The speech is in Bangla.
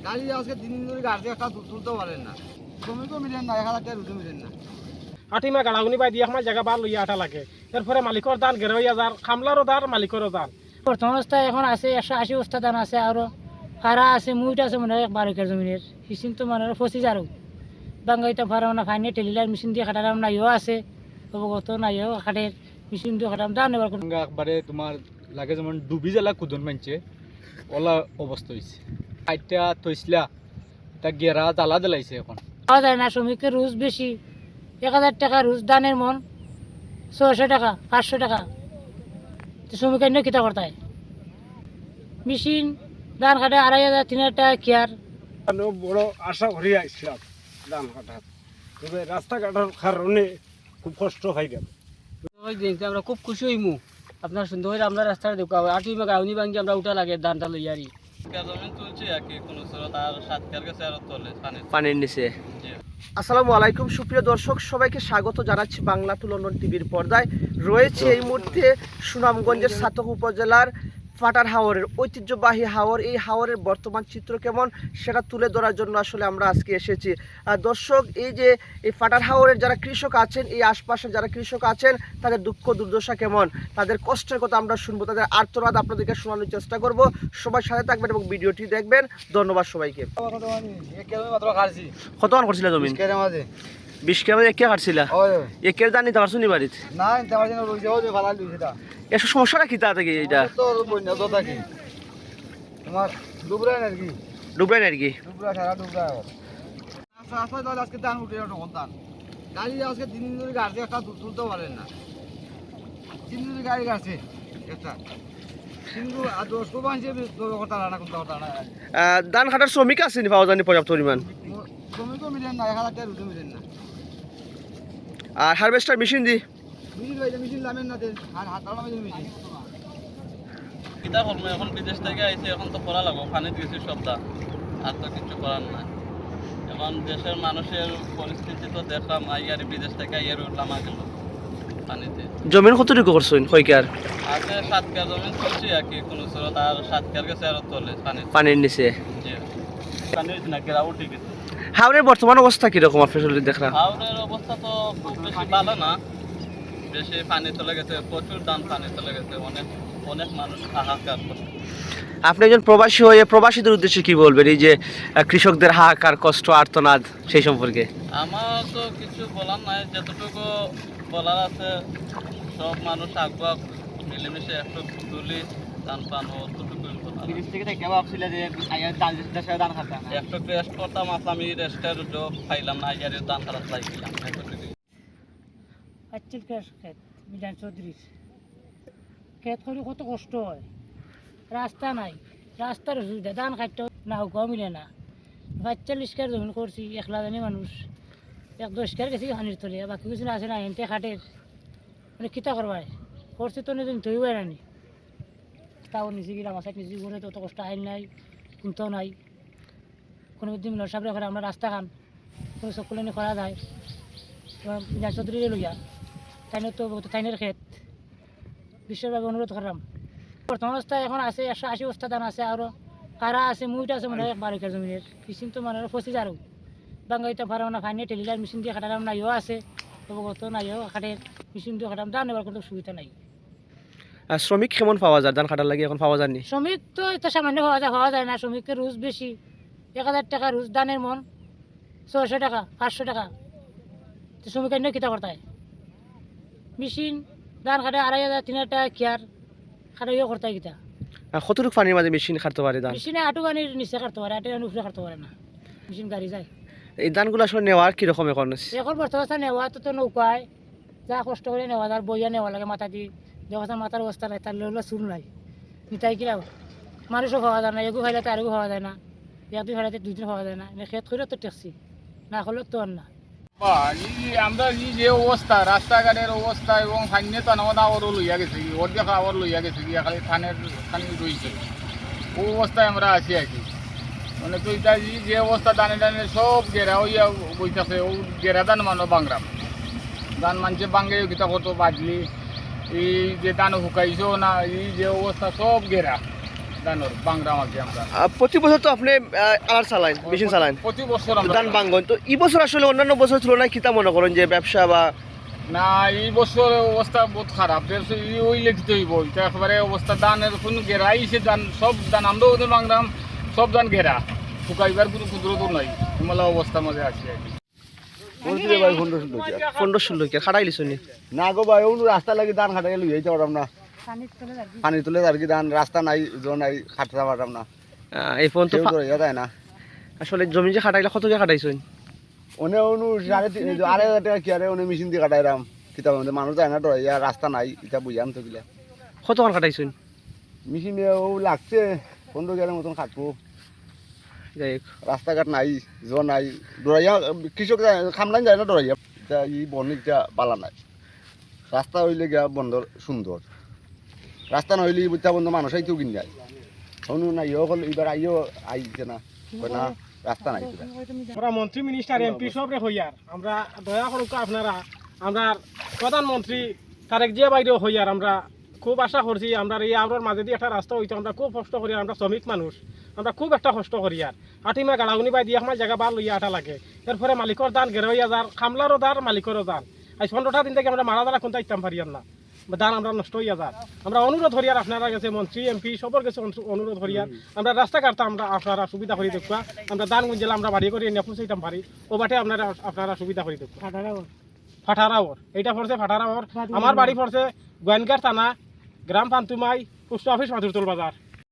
গাড়ি আজকে 3 দিন ধরে গাড়ি একটা তুলতে পারেন না, শ্রমিকও মিলেন না, 1000 টাকা রুজু মিলেন না। আটিমা গাড়াগুনি বাই দিয়ে আমার জায়গা বার লইয়া আটা লাগে, এরপরে মালিকর দান 11,000, খামলারও দান মালিকেরও দান। প্রথম অবস্থায় এখন আছে 180 বস্তা ধান আছে, আরো ফারা আছে, মুইট আছে মনে হয় 12 একর জমিনের, মেশিন তো মানে 25 আরো বাঙ্গাইতে ফারাও না, ফাইনে টেলিলার মেশিন দিয়ে খাটালাম, নাইও আছে অবগত, নাইও খাটের মেশিন দিয়ে খাটালাম, দান এবার একবারে তোমার লাগে যেমন ডুবি জেলা কুদন মানছে ওলা অবস্থা হয়েছে। আইটা থইসলা তা গেরা জ্বালা জ্বালাইছে এখন। পাওয়া যায় না, শ্রমিকের রোজ বেশি, 1000 টাকা রোজ, দানের মন 600 টাকা 500 টাকা, তো শ্রমিক অন্য কিতা করতে হয়, মেশিন ধান কাটে 2,500 3,000 টাকা কেয়ার। বড় আশা করি আসলাম ধান কাটার, তবে রাস্তাঘাটের কারণে খুব কষ্ট হয়ে গেল। আমরা খুব খুশি হইমু, আপনার সুন্দর করে আমরা রাস্তাটা দেখো, আটিমা গাউনি ভাঙ্গি আমরা উঠা লাগে ধানটা লইয়ারি পানির নিচে। আসসালামু আলাইকুম সুপ্রিয় দর্শক, সবাইকে স্বাগত জানাচ্ছি বাংলা টু লন্ডন টিভির পর্দায়। রয়েছে এই মুহূর্তে সুনামগঞ্জের সাতক উপজেলার ফাটার হাওরের ঐতিহ্যবাহী হাওর। এই হাওরের বর্তমান চিত্র কেমন সেটা তুলে ধরার জন্য আসলে আমরা আজকে এসেছি। দর্শক, এই যে এই ফাটার হাওরের যারা কৃষক আছেন, এই আশপাশে যারা কৃষক আছেন, তাদের দুঃখ দুর্দশা কেমন, তাদের কষ্টের কথা আমরা শুনবো, তাদের আর্তনাদ আপনাদেরকে শোনানোর চেষ্টা করব। সবাই সাথে থাকবেন এবং ভিডিওটি দেখবেন। ধন্যবাদ সবাইকে। কত মান করছিল জমিন? 20 কেমন এক কে কাটছিলা? একের দান নিতে পারছো নি বাড়িতে? না নিতে পারছি না, রইছে ওই ভালো লইছে তা। এসব সমস্যাটা কি তা থেকে এইটা তো বন্যা তো থাকি তোমার ডুবরাই না কি, ডুবলাই আর কি? ডুবরা সারা ডুবরা আচ্ছা আচ্ছা, তাহলে আজকে দান উঠে যাও, দান গাড়ি আজকে 3 দিন ধরে গাড়ি একটা তুলতে পারেন না, 3 দিন ধরে গাড়ি গাড়ছে একটা, কিন্তু আর 10 কোবান যে কথা না কোনটা কথা না। ধান কাটার শ্রমিক আছে নি পাওয়া যায়নি পর্যাপ্ত পরিমাণ? শ্রমিকও মিলেন না, 1000 টাকা রুজু মিলেন না। আর হারভেস্টার মেশিন দি মিছিল ভাই মিছিল নামেন না দেন, আর হাতার নামে মিছিল কিতা করবো এখন, বিদেশ থেকে আইছে, এখন তো করা লাগবো, পানি দিয়েছি সবটা, আর তো কিছু করার নাই। এখন দেশের মানুষের পরিস্থিতি তো দেখলাম, আইয়ার বিদেশ থেকে আইয়ার উঠলাম আগেল পানিতে। জমিন কতটুকু করছেন কয়কার? আছে 7 কার জমিন চলছে আর কি, কোনো স্রোত আর 7 কার গেছে আর তলে পানি, পানির নিচে। জি পানির না কেরা উঠে গেছে। হাওরের বর্তমান অবস্থা কিরকম আপনার দেখলাম? হাওড়ের অবস্থা তো খুব বেশি ভালো না, বেশি পানি চলে গেছে, প্রচুর দাম পানি চলে গেছে, অনেক অনেক মানুষ হাহাকার করছে। আপনি একজন প্রবাসী হয়ে প্রবাসীদের উদ্দেশ্যে কি বলবেন, এই যে কৃষকদের হাহাকার কষ্ট আর্তনাদ সেই সম্পর্কে? আমার তো কিছু বলার নাই, যতটুকু বলার আছে সব মানুষ আগুয়া মিলেমিশে একটু তুলি ধান পান অতটুকু বিদেশ থেকে দেখে ভাবছিল যে ধান দেশে ধান খাতা না, একটু রেস্ট করতাম, আমি রেস্টের জব পাইলাম না, আইয়ার ধান খারাপ লাগিলাম এতটুকু। আচ্ছিল ক্ষেত মিজান চৌধুরীর ক্ষেত করে কত কষ্ট হয়, রাস্তা নাই, রাস্তার অসুবিধা, ধান খাইতে না হোক মিলে না। 45 কার জমিন করছি, একলা জানি মানুষ, 10 কার গেছি হানির তলে, বাকি কিছু আছে না, এনতে খাটের মানে কিতা করবাই করছি তো নিজে ধরিবাই রানি, তাও নিজে গেলাম আসায় নিজে ঘুরে, তো অত কষ্ট আইন নাই, কিনতেও নাই, কোনো দিন মিলর সাবরে করে আমরা রাস্তা খান কোনো সকলে নিয়ে করা যায়। মিজান চৌধুরী লইয়া তাইনের তো তাইনের ক্ষেত বিশ্বভাবে অনুরোধ করলাম। প্রথম অবস্থায় এখন আছে 180 বস্তা ধান আছে, আরও কারা আছে, মুইট আছে মনে হয় 12 একর জমিনের, মেশিন তো মানে 25 আরও বাঙ্গাইতে ফারাও না, ফাইনে টেলিলার মেশিন দিয়ে খাটালাম, নাইও আছে অবগত, নাইও খাটের মেশিন দিয়ে খাটালাম, দান এবার কোনো সুবিধা নাই। আর শ্রমিক কেমন পাওয়া যায় ধান কাটার লাগে এখন পাওয়া যায়নি? শ্রমিক তো এটা সামান্য পাওয়া যায় না, শ্রমিকের রোজ বেশি, 1000 টাকা রোজ, দানের মন 600 টাকা 500 টাকা, তো শ্রমিক অন্য কিতা করতে হয়, মেশিন ধান কাটে 2,500 3,000 টাকা কেয়ার খাটাইও করতে হয় কিতা। আর কতটুকু পানির মাঝে মেশিন কাটতে পারে ধান? মেশিনে আটু গানির নিচে কাটতে পারে, আটু গানির উপরে কাটতে পারে না, মেশিন গাড়ি যায়। এই ধানগুলো আসলে নেওয়ার কিরকম এখন? এখন বর্তমান নেওয়া তো নৌকায় যা কষ্ট করে নেওয়া, তার বইয়া নেওয়া লাগে মাথা দিয়ে, যখন মাথার অবস্থা নাই, তার লোক চুল নাই, নিতাই কিনা মানুষও খাওয়া যায় না, এগু খাইলে তো আরেগু খাওয়া যায় না, 1-2 খাইলে 2 দিন খাওয়া যায় না, খেত করে তো টেকছি না করলে তো আর না। আমরা যে অবস্থা রাস্তাঘাটের অবস্থা এবং ফাইনে তো আমাদের আবারও লইয়া গেছে কি, ওর দেখা আবার লইয়া গেছে কি, খালি থানের খানি রয়েছে ও অবস্থায় আমরা আছি আর কি। মানে তো এটা যে অবস্থা দানে দানে সব গেরা হইয়া বইতেছে, ও গেরা দান মানো বাংরাম ধান মানছে বাঙ্গে কিতা কত বাজলি, এই যে ধান শুকাইছেও না, এই যে অবস্থা সব গেরা ধানের বাংরা মাঝে আমরা প্রতি বছর তো আপনি আলার চালান মেশিন চালান প্রতি বছর আমরা ধান বাঙ্গন, তো এই বছর আসলে অন্যান্য বছর তুলনায় কিতা মনে করেন যে ব্যবসা বা না এই বছর অবস্থা বহুত খারাপ ওই লিখতে হইব এটা একেবারে অবস্থা ধানের কোনো ঘেরাইছে ধান সব ধান আমরাও ওদের বাংলাম সব ধান ঘেরা শুকাইবার কোনো কুদরত নাই হিমালয় অবস্থার মধ্যে আছে আর কি। বলছি রে ভাই 15-16 15-16 খাটাই লিছ নি না গো ভাই ওনু রাস্তা লাগি ধান খাটাই লই যাইতে পারলাম না পানি তুলে আর কি ধান রাস্তা নাই জো নাই খাটতে পারলাম না এই ফোন তো কেউ তো ইয়া দেয় না আসলে জমি যে খাটাইলে কত টাকা খাটাইছেন? ওনে অনু 2,500 টাকা কি আরে ওনে মেশিন দিয়ে কাটাইরাম কিতা বলতে মানুষ যায় না তো ইয়া রাস্তা নাই এটা বুঝাম তো গিলা কত টাকা খাটাইছেন? মেশিনে ও লাগছে 15,000 মতন খাটবো যাই হোক, রাস্তাঘাট নাই জো নাই দৌড়াইয়া কৃষক খামলাইন যায় না দৌড়াইয়া এটা ই বনিকটা বালা নাই রাস্তা হইলে গিয়া বন্দর সুন্দর রাস্তা না হইলে বুঝতে বন্ধ মানুষ আইতেও কিন যায় অনু নাই ইয়ে হল এবার আইও আইছে না কয় না রাস্তা নাই পুরা। আমরা মন্ত্রী মিনিস্টার এমপি সবরে হইয়ার আমরা দয়া করুক আপনারা আমরা প্রধানমন্ত্রী তারেক জিয়া বাইরেও হইয়ার আমরা খুব আশা করছি আমরা এই আমরার মাঝে দিয়ে একটা রাস্তা হইতো আমরা খুব কষ্ট করি আমরা শ্রমিক মানুষ আমরা খুব একটা কষ্ট করি আর আটিমা গাড়াগুনি বাই দিয়ে আমার জায়গা বার লইয়া আটা লাগে এরপরে মালিকর দান গেরইয়া যার খামলারও দান মালিকেরও দান আজ 15টা দিন থেকে আমরা মারা দ্বারা কোনটা ইতাম পারিয়ার না দান আমরা নষ্ট হইয়া যার আমরা অনুরোধ হরিয়ার আপনারা গেছে মন্ত্রী এমপি সবর গেছে অনুরোধ হরিয়ার আমরা রাস্তাঘাটটা আমরা আপনারা সুবিধা করে দেখবা আমরা দান গুঞ্জেলা আমরা বাড়ি করে নিয়ে পৌঁছাইতাম পারি ও বাটে আপনারা সুবিধা করে দেখবা ফাটারাওর এইটা পড়ছে ফাটারাওর আমার বাড়ি পড়ছে গোয়েনগার থানা গ্রাম পান্তুমাই পোস্ট অফিস মাধুরতল বাজার।